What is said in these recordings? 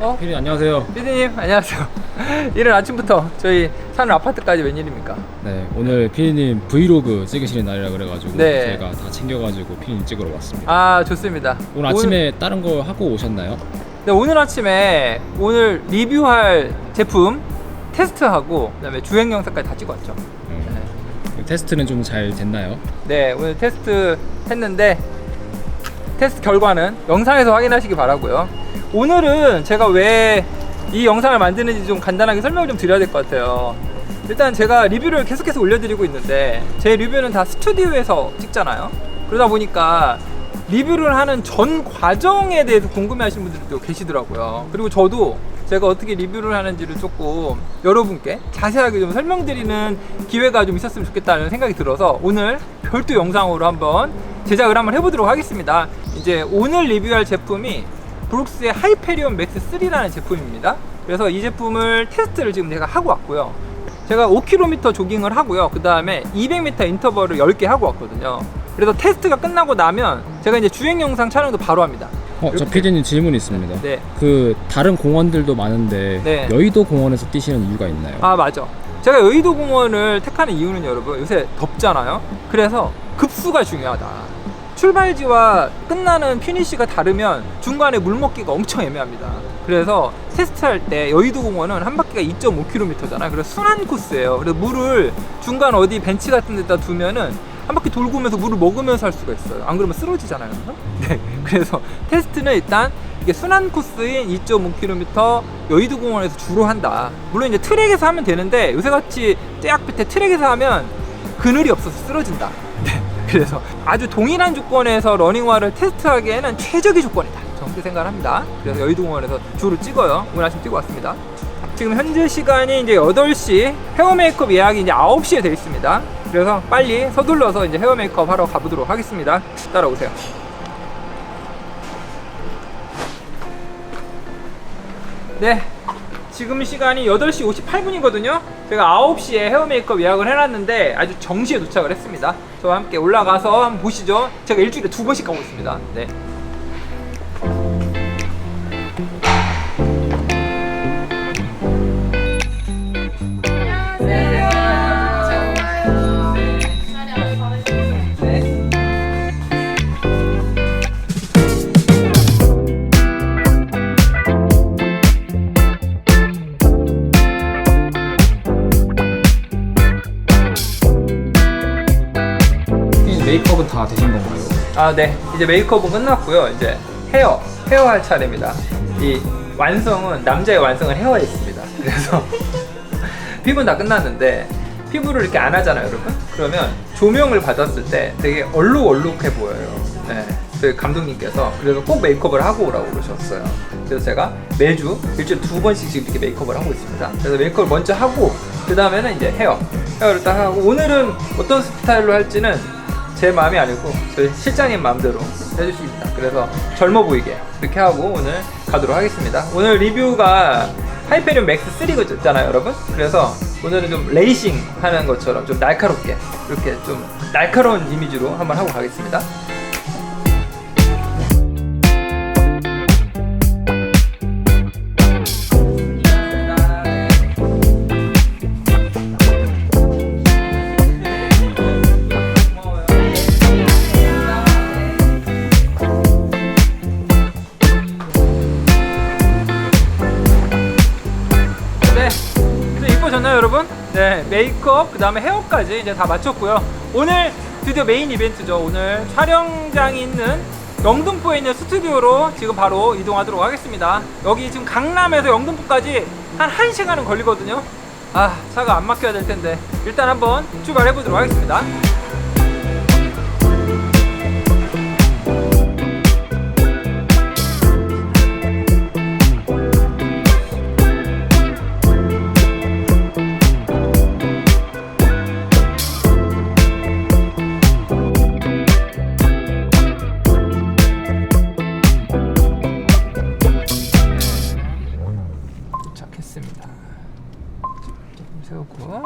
피디님 안녕하세요. 피디님 안녕하세요. 이른 아침부터 저희 사는 아파트까지 웬일입니까? 네, 오늘 피디님 브이로그 찍으시는 날이라 그래가지고 네. 제가 다 챙겨가지고 피디님 찍으러 왔습니다. 아 좋습니다. 오늘 아침에 다른 거 하고 오셨나요? 네, 오늘 아침에 오늘 리뷰할 제품 테스트하고 그다음에 주행 영상까지 다 찍었죠. 테스트는 좀 잘 됐나요? 네, 오늘 테스트 했는데 테스트 결과는 영상에서 확인하시기 바라고요. 오늘은 제가 왜 이 영상을 만드는지 좀 간단하게 설명을 좀 드려야 될 것 같아요. 일단 제가 리뷰를 계속해서 올려드리고 있는데 제 리뷰는 다 스튜디오에서 찍잖아요. 그러다 보니까 리뷰를 하는 전 과정에 대해서 궁금해하시는 분들도 계시더라고요. 그리고 저도 제가 어떻게 리뷰를 하는지를 조금 여러분께 자세하게 좀 설명드리는 기회가 좀 있었으면 좋겠다는 생각이 들어서 오늘 별도 영상으로 한번 제작을 한번 해보도록 하겠습니다. 이제 오늘 리뷰할 제품이 브룩스의 하이페리온 맥스 3라는 제품입니다. 그래서 이 제품을 테스트를 지금 제가 하고 왔고요. 제가 5km 조깅을 하고요. 그 다음에 200m 인터벌을 10개 하고 왔거든요. 그래서 테스트가 끝나고 나면 제가 이제 주행 영상 촬영도 바로 합니다. 저 피디님 질문이 있습니다. 네. 그 다른 공원들도 많은데 네. 여의도 공원에서 뛰시는 이유가 있나요? 아 맞아. 제가 여의도 공원을 택하는 이유는 여러분 요새 덥잖아요. 그래서 급수가 중요하다. 출발지와 끝나는 피니쉬가 다르면 중간에 물 먹기가 엄청 애매합니다. 그래서 테스트할 때 여의도 공원은 한 바퀴가 2.5km잖아요. 그래서 순환 코스예요. 그래서 물을 중간 어디 벤치 같은 데다 두면은 한 바퀴 돌고 오면서 물을 먹으면서 할 수가 있어요. 안 그러면 쓰러지잖아요. 네. 그래서 테스트는 일단 이게 순환 코스인 2.5km 여의도 공원에서 주로 한다. 물론 이제 트랙에서 하면 되는데 요새같이 떼약 밑에 트랙에서 하면 그늘이 없어서 쓰러진다. 네. 그래서 아주 동일한 조건에서 러닝화를 테스트하기에는 최적의 조건이다. 저는 그렇게 생각을 합니다. 그래서 여의도 공원에서 주로 찍어요. 오늘 아침 뛰고 왔습니다. 지금 현재 시간이 이제 8시, 헤어 메이크업 예약이 이제 9시에 되어 있습니다. 그래서 빨리 서둘러서 이제 헤어 메이크업 하러 가보도록 하겠습니다. 따라오세요. 네, 지금 시간이 8시 58분이거든요. 제가 9시에 헤어 메이크업 예약을 해놨는데 아주 정시에 도착을 했습니다. 저와 함께 올라가서 한번 보시죠. 제가 일주일에 2번씩 가고 있습니다. 네. 메이크업은 다 되신 건가요? 아, 네. 이제 메이크업은 끝났고요. 이제 헤어 할 차례입니다. 이 완성은 남자의 완성은 헤어에 있습니다. 그래서 피부는 다 끝났는데 피부를 이렇게 안 하잖아요, 여러분. 그러면 조명을 받았을 때 되게 얼룩얼룩해 보여요. 네. 그 감독님께서 그래서 꼭 메이크업을 하고 오라고 그러셨어요. 그래서 제가 매주 일주일에 2번씩 지금 이렇게 메이크업을 하고 있습니다. 그래서 메이크업을 먼저 하고 그 다음에는 이제 헤어를 딱 하고 오늘은 어떤 스타일로 할지는 제 마음이 아니고 저희 실장님 마음대로 해주십니다. 그래서 젊어 보이게 이렇게 하고 오늘 가도록 하겠습니다. 오늘 리뷰가 하이페리온 맥스 3잖아요, 여러분. 그래서 오늘은 좀 레이싱 하는 것처럼 좀 날카롭게 이렇게 좀 날카로운 이미지로 한번 하고 가겠습니다. 졌나요, 여러분? 네, 메이크업 그 다음에 헤어까지 이제 다 마쳤고요. 오늘 드디어 메인 이벤트죠. 오늘 촬영장이 있는 영등포에 있는 스튜디오로 지금 바로 이동하도록 하겠습니다. 여기 지금 강남에서 영등포까지 한 1시간은 걸리거든요. 아, 차가 안 막혀야 될 텐데 일단 한번 출발해 보도록 하겠습니다. 세우고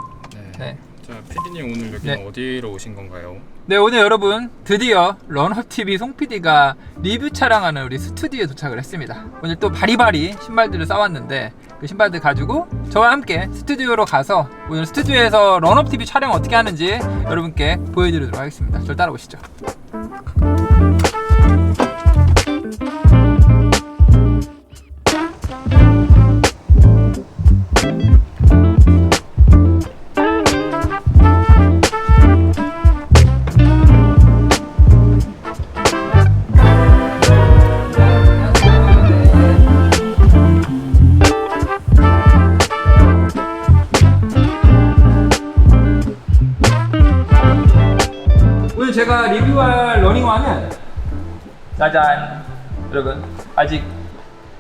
네. 자, PD님 오늘 여기는 네. 어디로 오신 건가요? 네, 오늘 여러분 드디어 런업TV 송 PD가 리뷰 촬영하는 우리 스튜디오에 도착을 했습니다. 오늘 또 바리바리 신발들을 싸왔는데 그 신발들 가지고 저와 함께 스튜디오로 가서 오늘 스튜디오에서 런업TV 촬영 어떻게 하는지 여러분께 보여드리도록 하겠습니다. 저를 따라오시죠. 오늘 제가 리뷰할 러닝화는 짜잔, 여러분 아직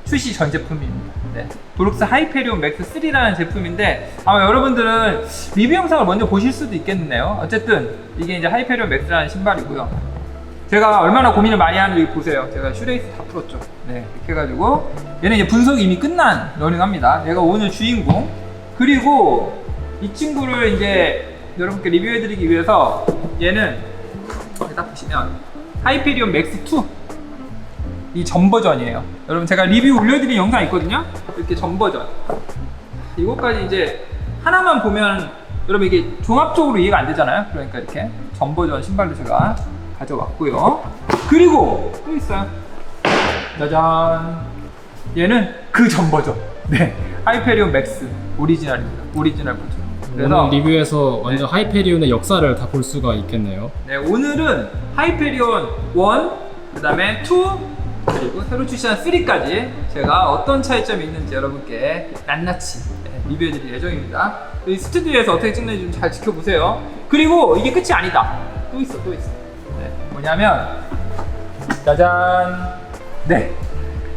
출시 전 제품입니다. 네, 브룩스 하이페리온 맥스 3라는 제품인데 아마 여러분들은 리뷰 영상을 먼저 보실 수도 있겠네요. 어쨌든 이게 이제 하이페리온 맥스라는 신발이고요. 제가 얼마나 고민을 많이 하는지 보세요. 제가 슈레이스 다 풀었죠. 네, 이렇게 해가지고 얘는 이제 분석이 이미 끝난 러닝화입니다. 얘가 오늘 주인공. 그리고 이 친구를 이제 여러분께 리뷰해드리기 위해서 얘는 여기 딱 보시면 하이페리온 맥스 2 이 전 버전이에요. 여러분 제가 리뷰 올려드린 영상 있거든요. 이렇게 전 버전. 이것까지 이제 하나만 보면 여러분 이게 종합적으로 이해가 안 되잖아요. 그러니까 이렇게 전 버전 신발도 제가 가져왔고요. 그리고 또 있어요. 짜잔. 얘는 그 전 버전. 네, 하이페리온 맥스 오리지널입니다. 오리지널 버전. 그래서 오늘 리뷰에서 완전 하이페리온의 역사를 다 볼 수가 있겠네요. 네, 오늘은 하이페리온 1, 그 다음에 2, 그리고 새로 출시한 3까지 제가 어떤 차이점이 있는지 여러분께 낱낱이 리뷰해드릴 예정입니다. 이 스튜디오에서 어떻게 찍는지 좀 잘 지켜보세요. 그리고 이게 끝이 아니다. 또 있어. 네, 뭐냐면 짜잔. 네,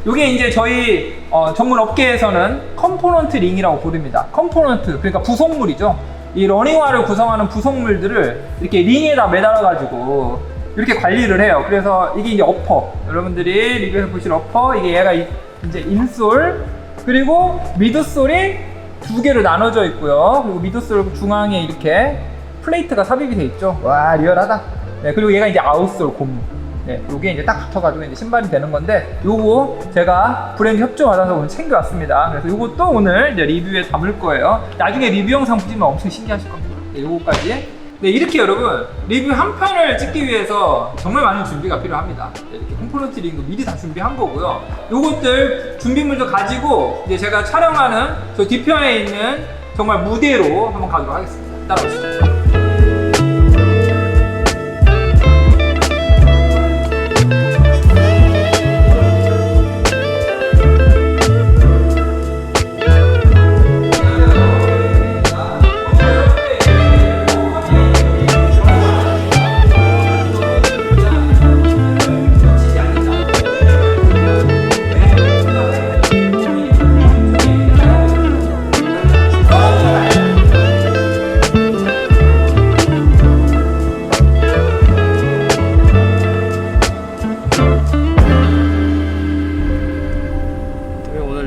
이게 이제 저희 전문 업계에서는 컴포넌트 링이라고 부릅니다. 컴포넌트, 그러니까 부속물이죠. 이 러닝화를 구성하는 부속물들을 이렇게 링에다 매달아 가지고 이렇게 관리를 해요. 그래서 이게 이제 어퍼, 여러분들이 리뷰에서 보실 어퍼, 이게 얘가 이제 인솔, 그리고 미드솔이 두 개로 나눠져 있고요. 그리고 미드솔 중앙에 이렇게 플레이트가 삽입이 돼 있죠. 와, 리얼하다. 네, 그리고 얘가 이제 아웃솔 고무. 네, 요게 이제 딱 붙어가지고 이제 신발이 되는 건데, 요거 제가 브랜드 협조 받아서 오늘 챙겨왔습니다. 그래서 요것도 오늘 이제 리뷰에 담을 거예요. 나중에 리뷰 영상 보시면 엄청 신기하실 겁니다. 네, 요거까지. 네, 이렇게 여러분 리뷰 한 편을 찍기 위해서 정말 많은 준비가 필요합니다. 네, 이렇게 컴포넌트 링도 미리 다 준비한 거고요. 요것들 준비물도 가지고 이제 제가 촬영하는 저 뒤편에 있는 정말 무대로 한번 가도록 하겠습니다. 따라오시죠.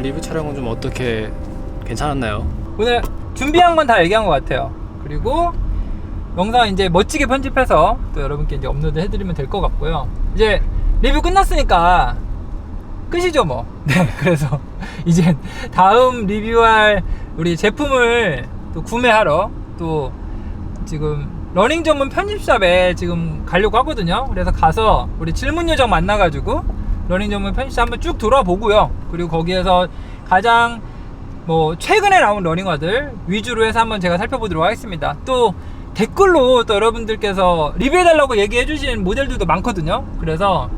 리뷰 촬영은 좀 어떻게 괜찮았나요? 오늘 준비한 건 다 얘기한 것 같아요. 그리고 영상 이제 멋지게 편집해서 또 여러분께 이제 업로드 해드리면 될 것 같고요. 이제 리뷰 끝났으니까 끝이죠 뭐. 네, 그래서 이제 다음 리뷰할 우리 제품을 또 구매하러 또 지금 러닝 전문 편집샵에 지금 가려고 하거든요. 그래서 가서 우리 질문 요정 만나가지고 러닝 전문 편집샵 한번 쭉 돌아보고요. 그리고 거기에서 가장 뭐 최근에 나온 러닝화들 위주로 해서 한번 제가 살펴보도록 하겠습니다. 또 댓글로 또 여러분들께서 리뷰해달라고 얘기해 주신 모델들도 많거든요. 그래서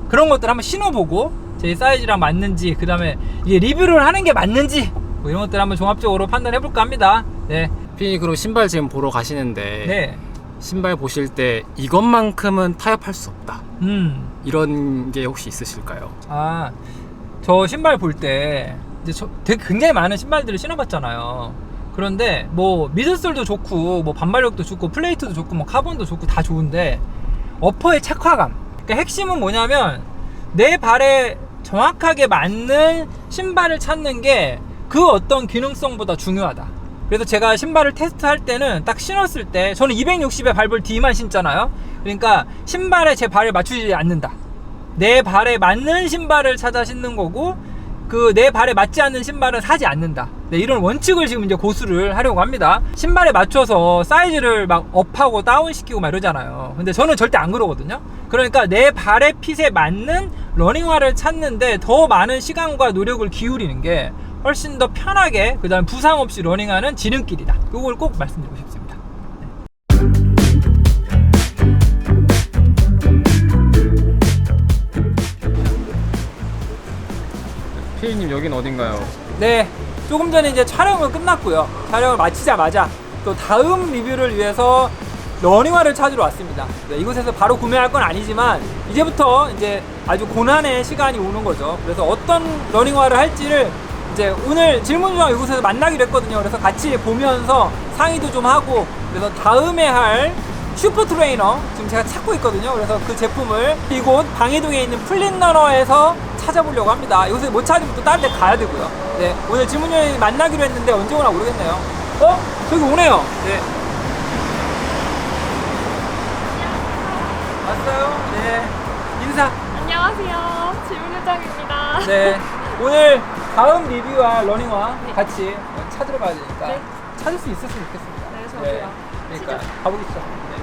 그런 것들 한번 신어보고 제 사이즈랑 맞는지, 그 다음에 이게 리뷰를 하는 게 맞는지 뭐 이런 것들 한번 종합적으로 판단해볼까 합니다. 네. 피디 그럼 신발 지금 보러 가시는데 네. 신발 보실 때 이것만큼은 타협할 수 없다 이런 게 혹시 있으실까요? 아, 저 신발 볼 때 이제 되게 굉장히 많은 신발들을 신어봤잖아요. 그런데 뭐 미드솔도 좋고 뭐 반발력도 좋고 플레이트도 좋고 뭐 카본도 좋고 다 좋은데 어퍼의 착화감, 그러니까 핵심은 뭐냐면 내 발에 정확하게 맞는 신발을 찾는 게 그 어떤 기능성보다 중요하다. 그래서 제가 신발을 테스트할 때는 딱 신었을 때 저는 260에 밟을 D만 신잖아요. 그러니까 신발에 제 발을 맞추지 않는다. 내 발에 맞는 신발을 찾아 신는 거고 그 내 발에 맞지 않는 신발은 사지 않는다. 네, 이런 원칙을 지금 이제 고수를 하려고 합니다. 신발에 맞춰서 사이즈를 막 업하고 다운시키고 막 이러잖아요. 근데 저는 절대 안 그러거든요. 그러니까 내 발의 핏에 맞는 러닝화를 찾는데 더 많은 시간과 노력을 기울이는 게 훨씬 더 편하게 그 다음 부상 없이 러닝하는 지름길이다. 이걸 꼭 말씀드리고 싶습니다. 피디님 여긴 어딘가요? 네, 조금 전에 이제 촬영은 끝났고요. 촬영을 마치자마자 또 다음 리뷰를 위해서 러닝화를 찾으러 왔습니다. 네, 이곳에서 바로 구매할 건 아니지만 이제부터 이제 아주 고난의 시간이 오는 거죠. 그래서 어떤 러닝화를 할지를 이제 오늘 질문조항 이곳에서 만나기로 했거든요. 그래서 같이 보면서 상의도 좀 하고, 그래서 다음에 할 슈퍼 트레이너 지금 제가 찾고 있거든요. 그래서 그 제품을 이곳 방해동에 있는 플린러너에서 찾아보려고 합니다. 이곳에 못 찾으면 또 다른 데 가야 되고요. 네, 오늘 질문조항 만나기로 했는데 언제 오나 모르겠네요. 저기 오네요. 네. 왔어요? 네. 인사. 안녕하세요. 질문요정입니다. 네. 오늘 다음 리뷰와 러닝화 같이 찾으러 가야 되니까 네. 찾을 수 있었으면 좋겠습니다. 네, 저도요. 그러니까 가보겠죠. 네.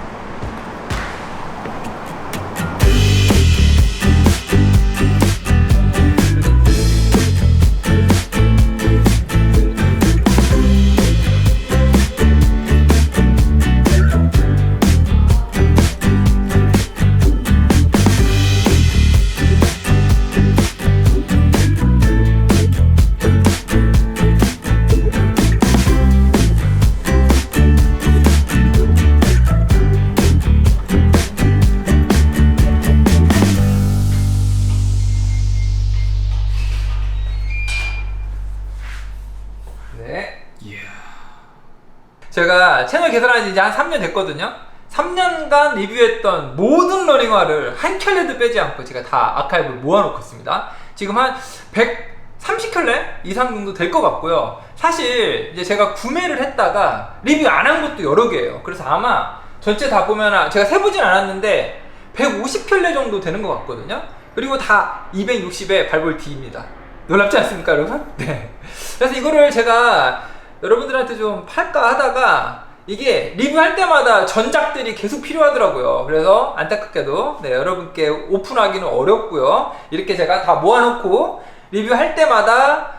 제가 채널 개설한 지 이제 한 3년 됐거든요. 3년간 리뷰했던 모든 러닝화를 한 켤레도 빼지 않고 제가 다 아카이브를 모아놓고 있습니다. 지금 한 130켤레 이상 정도 될 것 같고요. 사실 이제 제가 구매를 했다가 리뷰 안 한 것도 여러 개예요. 그래서 아마 전체 다 보면 제가 세보진 않았는데 150켤레 정도 되는 것 같거든요. 그리고 다 260에 발볼 D입니다. 놀랍지 않습니까, 여러분? 네. 그래서 이거를 제가 여러분들한테 좀 팔까 하다가 이게 리뷰할 때마다 전작들이 계속 필요하더라고요. 그래서 안타깝게도 여러분께 오픈하기는 어렵고요. 이렇게 제가 다 모아놓고 리뷰할 때마다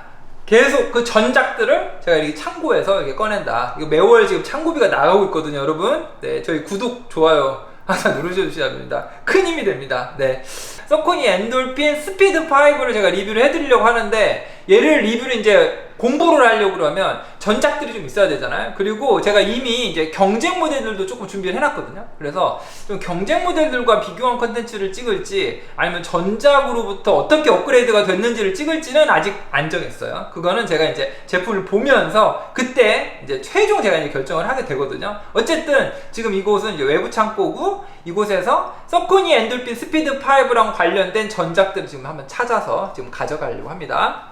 계속 그 전작들을 제가 이렇게 창고에서 이렇게 꺼낸다. 이거 매월 지금 창고비가 나가고 있거든요, 여러분. 네, 저희 구독, 좋아요 항상 누르셔주셔야 됩니다. 큰 힘이 됩니다. 네. 서코니 엔돌핀 스피드 5를 제가 리뷰를 해드리려고 하는데, 얘를 리뷰를 이제 공부를 하려고 그러면 전작들이 좀 있어야 되잖아요. 그리고 제가 이미 이제 경쟁 모델들도 조금 준비를 해놨거든요. 그래서 좀 경쟁 모델들과 비교한 컨텐츠를 찍을지 아니면 전작으로부터 어떻게 업그레이드가 됐는지를 찍을지는 아직 안 정했어요. 그거는 제가 이제 제품을 보면서 그때 이제 최종 제가 이제 결정을 하게 되거든요. 어쨌든 지금 이곳은 이제 외부 창고고, 이곳에서 서코니 엔돌핀 스피드 5랑 관련된 전작들을 지금 한번 찾아서 지금 가져가려고 합니다.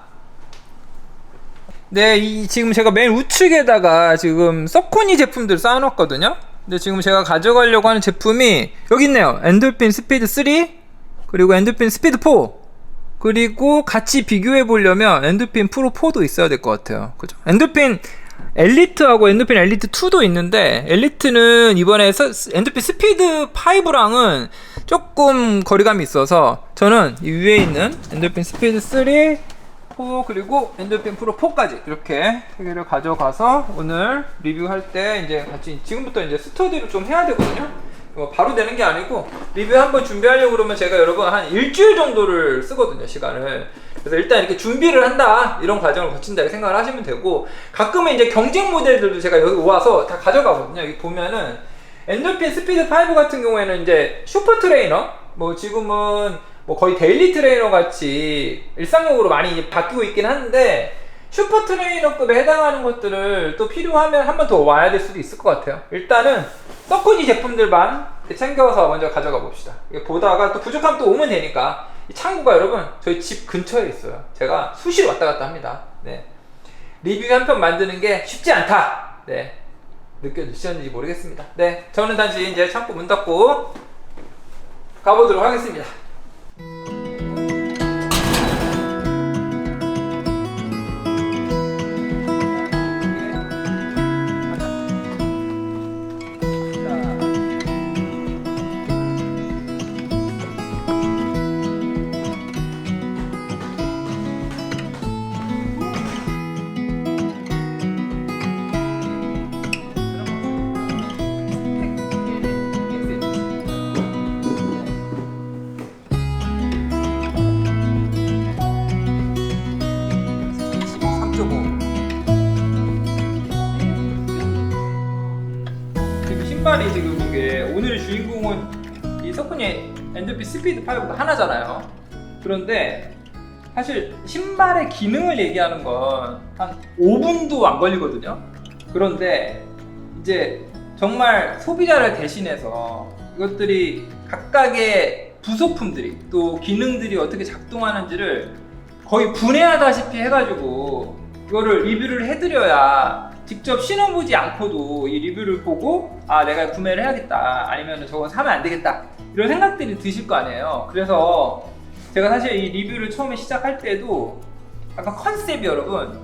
네, 지금 제가 맨 우측에다가 지금 서코니 제품들 쌓아놨거든요. 근데 지금 제가 가져가려고 하는 제품이 여기 있네요. 엔돌핀 스피드 3, 그리고 엔돌핀 스피드 4, 그리고 같이 비교해 보려면 엔돌핀 프로 4도 있어야 될 것 같아요. 그죠? 엔돌핀 엘리트하고 엔돌핀 엘리트 2도 있는데, 엘리트는 이번에 엔돌핀 스피드 5랑은 조금 거리감이 있어서 저는 이 위에 있는 엔돌핀 스피드 3, 4, 그리고 엔돌핀 프로 4까지 이렇게 3개를 가져가서 오늘 리뷰할 때 이제 같이 지금부터 이제 스터디를 좀 해야 되거든요. 바로 되는 게 아니고 리뷰 한번 준비하려고 그러면 제가 여러분 한 일주일 정도를 쓰거든요, 시간을. 그래서 일단 이렇게 준비를 한다, 이런 과정을 거친다 이렇게 생각을 하시면 되고, 가끔은 이제 경쟁 모델들도 제가 여기 와서 다 가져가거든요. 여기 보면은 엔돌핀 스피드 5 같은 경우에는 이제 슈퍼 트레이너, 뭐 지금은 뭐 거의 데일리 트레이너 같이 일상용으로 많이 바뀌고 있긴 한데, 슈퍼 트레이너급에 해당하는 것들을 또 필요하면 한 번 더 와야 될 수도 있을 것 같아요. 일단은 서코니 제품들만 챙겨서 먼저 가져가 봅시다. 보다가 또 부족하면 또 오면 되니까. 이 창고가 여러분 저희 집 근처에 있어요. 제가 수시로 왔다 갔다 합니다. 네. 리뷰 한 편 만드는 게 쉽지 않다, 네, 느껴지셨는지 모르겠습니다. 네, 저는 단지 이제 창고 문 닫고 가보도록 하겠습니다. 신발이 지금 이게 오늘의 주인공은 이 석훈이 엔더핏 스피드 5가 하나잖아요. 그런데 사실 신발의 기능을 얘기하는 건 한 5분도 안 걸리거든요. 그런데 이제 정말 소비자를 대신해서 이것들이 각각의 부속품들이 또 기능들이 어떻게 작동하는지를 거의 분해하다시피 해가지고 이거를 리뷰를 해드려야 직접 신어보지 않고도 이 리뷰를 보고 아 내가 구매를 해야겠다 아니면 저거 사면 안 되겠다 이런 생각들이 드실 거 아니에요. 그래서 제가 사실 이 리뷰를 처음에 시작할 때도 약간 컨셉이 여러분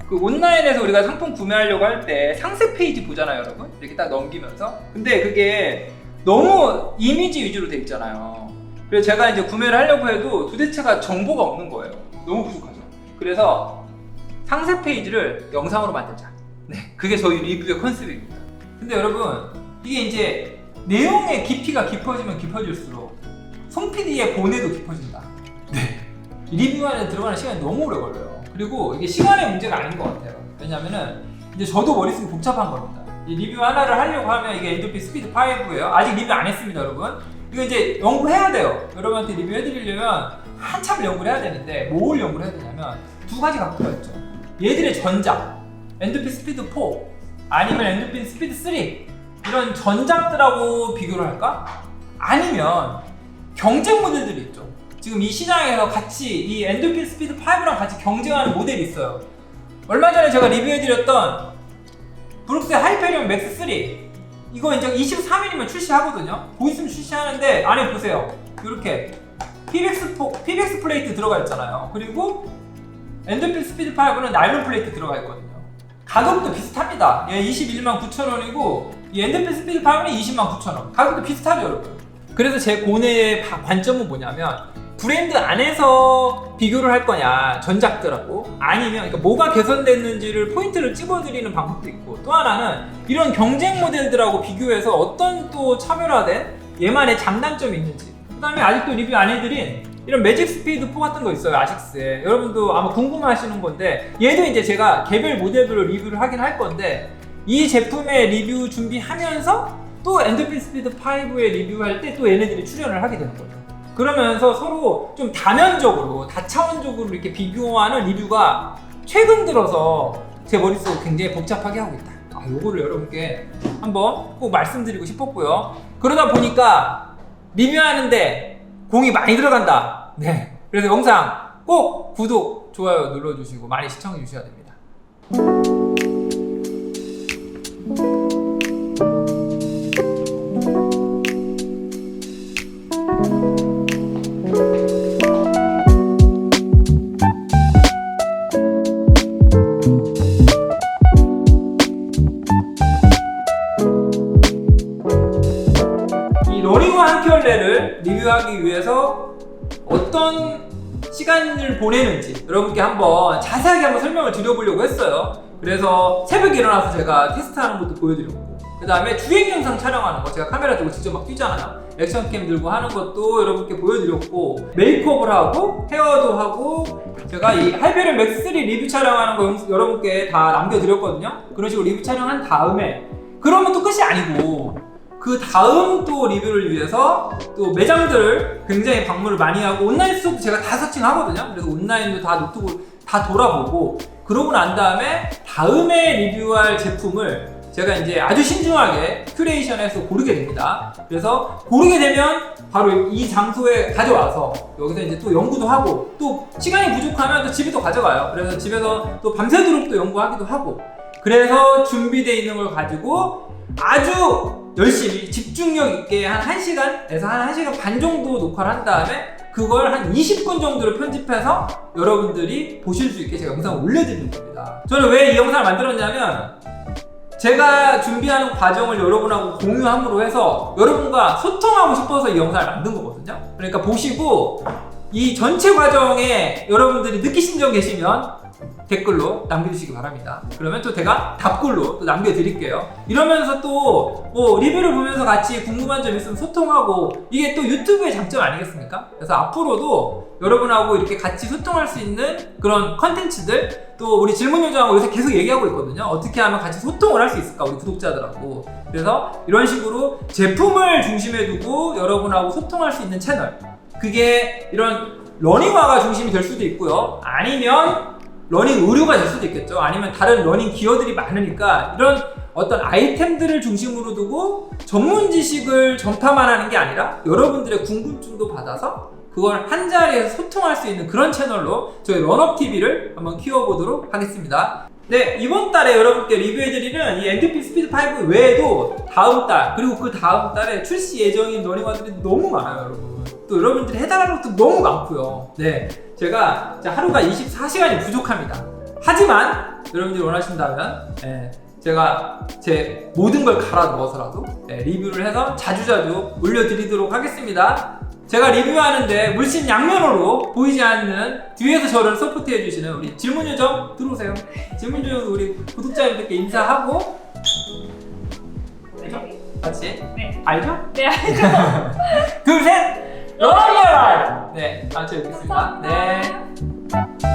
그 온라인에서 우리가 상품 구매하려고 할 때 상세 페이지 보잖아요 여러분. 이렇게 딱 넘기면서 근데 그게 너무 이미지 위주로 돼 있잖아요. 그래서 제가 이제 구매를 하려고 해도 도대체가 정보가 없는 거예요. 너무 부족하죠. 그래서 상세 페이지를 영상으로 만들자. 네, 그게 저희 리뷰의 컨셉입니다. 근데 여러분 이게 이제 내용의 깊이가 깊어지면 깊어질수록 손PD의 고뇌도 깊어진다. 네, 리뷰 안에 들어가는 시간이 너무 오래 걸려요. 그리고 이게 시간의 문제가 아닌 것 같아요. 왜냐면은 이제 저도 머릿속이 복잡한 겁니다. 이 리뷰 하나를 하려고 하면 이게 엔더핏 스피드 5예요. 아직 리뷰 안 했습니다 여러분. 이거 이제 연구해야 돼요. 여러분한테 리뷰해드리려면 한참을 연구를 해야 되는데 뭘 연구를 해야 되냐면 두 가지 각도가 있죠. 얘들의 전작, 엔더핏 스피드 4 아니면 엔더핏 스피드 3 이런 전작들하고 비교를 할까? 아니면 경쟁 모델들이 있죠. 지금 이 시장에서 같이 이 엔더핏 스피드 5랑 같이 경쟁하는 모델이 있어요. 얼마 전에 제가 리뷰해드렸던 브룩스의 하이페리온 맥스 3 이거 이제 23일이면 출시하거든요. 곧 있으면 출시하는데 안에 보세요. 이렇게 PBX 플레이트 들어가 있잖아요. 그리고 엔더핏 스피드 5는 나일론 플레이트 들어가 있거든요. 가격도 비슷합니다. 얘 219,000원이고 이 엔더핏 스피드 5는 209,000원. 가격도 비슷하죠 여러분. 그래서 제 고뇌의 관점은 뭐냐면 브랜드 안에서 비교를 할 거냐 전작들하고 아니면 그러니까 뭐가 개선됐는지를 포인트를 찝어드리는 방법도 있고 또 하나는 이런 경쟁 모델들하고 비교해서 어떤 또 차별화된 얘만의 장단점이 있는지 그 다음에 아직도 리뷰 안 해드린 이런 매직 스피드 4 같은 거 있어요 아식스에. 여러분도 아마 궁금해하시는 건데 얘도 이제 제가 개별 모델별로 리뷰를 하긴 할 건데 이 제품의 리뷰 준비하면서 또 엔더핏 스피드 5의 리뷰할 때 또 얘네들이 출연을 하게 되는 거죠. 그러면서 서로 좀 다면적으로 다차원적으로 이렇게 비교하는 리뷰가 최근 들어서 제 머릿속을 굉장히 복잡하게 하고 있다. 요거를 여러분께 한번 꼭 말씀드리고 싶었고요. 그러다 보니까 리뷰하는데 공이 많이 들어간다. 네. 그래서 영상 꼭 구독, 좋아요 눌러주시고 많이 시청해 주셔야 됩니다. 러닝화 한 켤레를 리뷰하기 위해서 어떤 시간을 보내는지 여러분께 한번 자세하게 한번 설명을 드려보려고 했어요. 그래서 새벽에 일어나서 제가 테스트하는 것도 보여드렸고 그 다음에 주행 영상 촬영하는 거 제가 카메라 들고 직접 막 뛰잖아요. 액션캠 들고 하는 것도 여러분께 보여드렸고 메이크업을 하고 헤어도 하고 제가 이 하이페리온 맥스 3 리뷰 촬영하는 거 여러분께 다 남겨드렸거든요. 그런 식으로 리뷰 촬영한 다음에 그러면 또 끝이 아니고 그 다음 또 리뷰를 위해서 또 매장들을 굉장히 방문을 많이 하고 온라인 스토어도 제가 다 서칭하거든요. 그래서 온라인도 다 노트북 다 돌아보고 그러고 난 다음에 다음에 리뷰할 제품을 제가 이제 아주 신중하게 큐레이션해서 고르게 됩니다. 그래서 고르게 되면 바로 이 장소에 가져와서 여기서 이제 또 연구도 하고 또 시간이 부족하면 또 집에 또 가져가요. 그래서 집에서 또 밤새도록 또 연구하기도 하고 그래서 준비되어 있는 걸 가지고 아주 열심히 집중력 있게 한 1시간에서 한 1시간 반 정도 녹화를 한 다음에 그걸 한 20분 정도를 편집해서 여러분들이 보실 수 있게 제가 영상을 올려드리는 겁니다. 저는 왜 이 영상을 만들었냐면 제가 준비하는 과정을 여러분하고 공유함으로 해서 여러분과 소통하고 싶어서 이 영상을 만든 거거든요. 그러니까 보시고 이 전체 과정에 여러분들이 느끼신 점 계시면 댓글로 남겨주시기 바랍니다. 그러면 또 제가 답글로 또 남겨드릴게요. 이러면서 또 뭐 리뷰를 보면서 같이 궁금한 점 있으면 소통하고 이게 또 유튜브의 장점 아니겠습니까? 그래서 앞으로도 여러분하고 이렇게 같이 소통할 수 있는 그런 컨텐츠들 또 우리 질문요정하고 요새 계속 얘기하고 있거든요. 어떻게 하면 같이 소통을 할 수 있을까 우리 구독자들하고. 그래서 이런 식으로 제품을 중심에 두고 여러분하고 소통할 수 있는 채널, 그게 이런 러닝화가 중심이 될 수도 있고요. 아니면 러닝 의류가 될 수도 있겠죠. 아니면 다른 러닝 기어들이 많으니까 이런 어떤 아이템들을 중심으로 두고 전문 지식을 전파만 하는 게 아니라 여러분들의 궁금증도 받아서 그걸 한 자리에서 소통할 수 있는 그런 채널로 저희 런업TV를 한번 키워보도록 하겠습니다. 네, 이번 달에 여러분께 리뷰해드리는 이 NTP 스피드5 외에도 다음 달 그리고 그 다음 달에 출시 예정인 러닝화들이 너무 많아요, 여러분. 또 여러분들이 해달라는 것도 너무 많고요. 네, 제가 하루가 24시간이 부족합니다. 하지만 여러분들이 원하신다면 제가 제 모든 걸 갈아 넣어서라도 리뷰를 해서 자주자주 올려드리도록 하겠습니다. 제가 리뷰하는데 물씬 양면으로 보이지 않는 뒤에서 저를 서포트해주시는 우리 질문요정 들어오세요. 질문요정 우리 구독자님들께 인사하고 알죠? 같이? 네. 알죠? 네, 알죠. 둘, 셋! 러닝! 네, 다음 주에 뵙겠습니다. 네. 감사합니다.